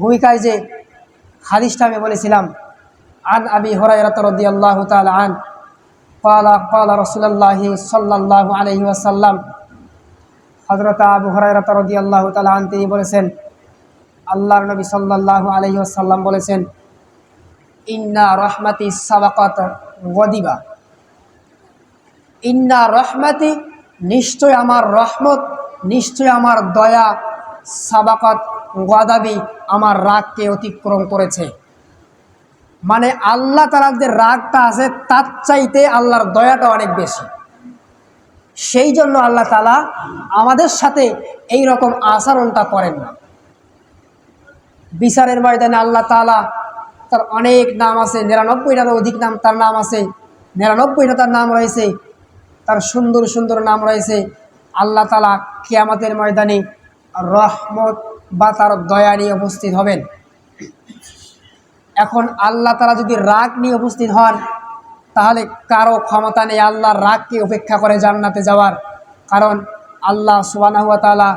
ভূমিকায় যে হাদিসটা আমি বলেছিলাম, আন আবি হুরায়রা রাদিয়াল্লাহু তাআলা আন ক্বালা রাসূলুল্লাহি সাল্লাল্লাহু আলাইহি ওয়াসাল্লাম, হযরত আবু হুরায়রা রাদিয়াল্লাহু তাআলা আন তিনি বলেছেন, আল্লাহর নবী সাল্লাল্লাহু আলাইহি ওয়াসাল্লাম বলেছেন, ইন্না রাহমাতি সাবাকাত গদিবা, ইন্না রহমাতি নিশ্চয় আমার রহমত, নিশ্চয় আমার দয়া, সাবাকাত গদাবি আমার রাগকে অতিক্রম করেছে। মানে আল্লাহ তাআলার যে রাগটা আছে তার চাইতে আল্লাহর দয়াটা অনেক বেশি। সেই জন্য আল্লাহ তাআলা আমাদের সাথে এই রকম আচরণটা করেন না। বিচারের ময়দানে আল্লাহ তাআলা তার অনেক নাম আছে, 99টারও অধিক নাম তার নাম আছে, 99টা তার নাম রয়েছে, তার সুন্দর সুন্দর নাম রয়েছে। আল্লাহ তাআলা কিয়ামতের ময়দানে রহমত বা তার দয়া নিয়ে উপস্থিত হবেন। এখন আল্লাহ তাআলা যদি রাগ নিয়ে উপস্থিত হন, তাহলে কারো ক্ষমতা নেই আল্লাহর রাগকে উপেক্ষা করে জান্নাতে যাওয়ার। কারণ আল্লাহ সুবহানাহু ওয়া তাআলা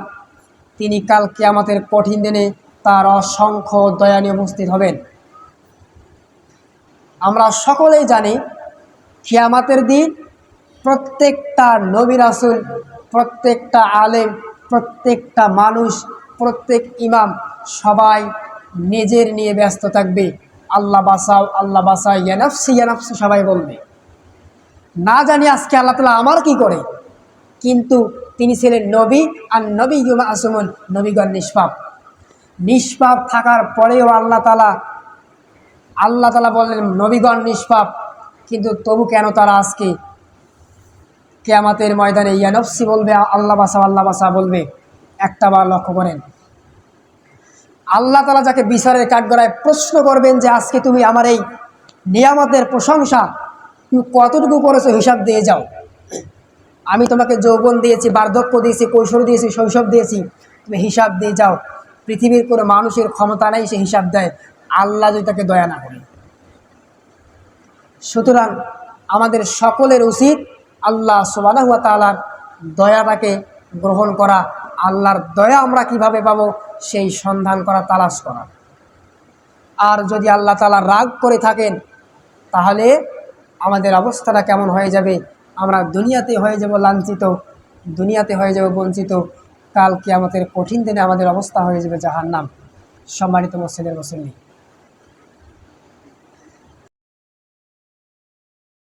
তিনি কাল কিয়ামতের কঠিন দিনে তার অসংখ্য দয়া নিয়ে উপস্থিত হবেন। আমরা সকলেই জানি কিয়ামতের দিন প্রত্যেকটা নবী রাসূল, প্রত্যেকটা আলেম, প্রত্যেকটা মানুষ, প্রত্যেক ইমাম সবাই নিজের নিয়ে ব্যস্ত থাকবে। আল্লাহ বাঁচাও, আল্লাহ বাঁচাও, ইয়া নাফসি ইয়া নাফসি সবাই বলবে। না জানি আজকে আল্লাহ তাআলা আমার কি করে, কিন্তু তিনি ছিলেন নবী, আর নবী মাসুমুন, নবীগণ নিষ্পাপ। নিষ্পাপ থাকার পরেও আল্লাহ তাআলা বললেন নবীগণ নিষ্পাপ, কিন্তু তবু কেন তারা আজকে কিয়ামতের ময়দানে ইয়া নাফসি বলবে, আল্লাহ বাঁচা বলবে? একটা বার লক্ষ্য করেন, আল্লাহ তাআলা যাকে বিচারের কাঠগড়ায় প্রশ্ন করবেন যে আজকে তুমি আমার এই নিয়ামতের প্রশংসা তুমি কতটুকু করেছো হিসাব দিয়ে যাও। আমি তোমাকে যৌবন দিয়েছি, বার্ধক্য দিয়েছি, কৈশোর দিয়েছি, শৈশব দিয়েছি, তুমি হিসাব দিয়ে যাও। পৃথিবীর কোনো মানুষের ক্ষমতা নেই সে হিসাব দেয়, আল্লাহ যদি তাকে দয়া না করে। সুতরাং আমাদের সকলের উচিত আল্লাহ সুবহানাহু ওয়া তাআলার দয়াটাকে গ্রহণ করা, আল্লাহর দয়া আমরা কিভাবে পাবো সেই সন্ধান করা, তালাশ করা। আর যদি আল্লাহ তাআলা রাগ করে থাকেন, তাহলে আমাদের অবস্থাটা কেমন হয়ে যাবে? আমরা দুনিয়াতে হয়ে যাব লাঞ্ছিত, দুনিয়াতে হয়ে যাব বঞ্চিত, কাল কিয়ামতের কঠিন দিনে আমাদের অবস্থা হয়ে যাবে জাহান্নাম। সম্মানিত মুসলিম মুসল্লি,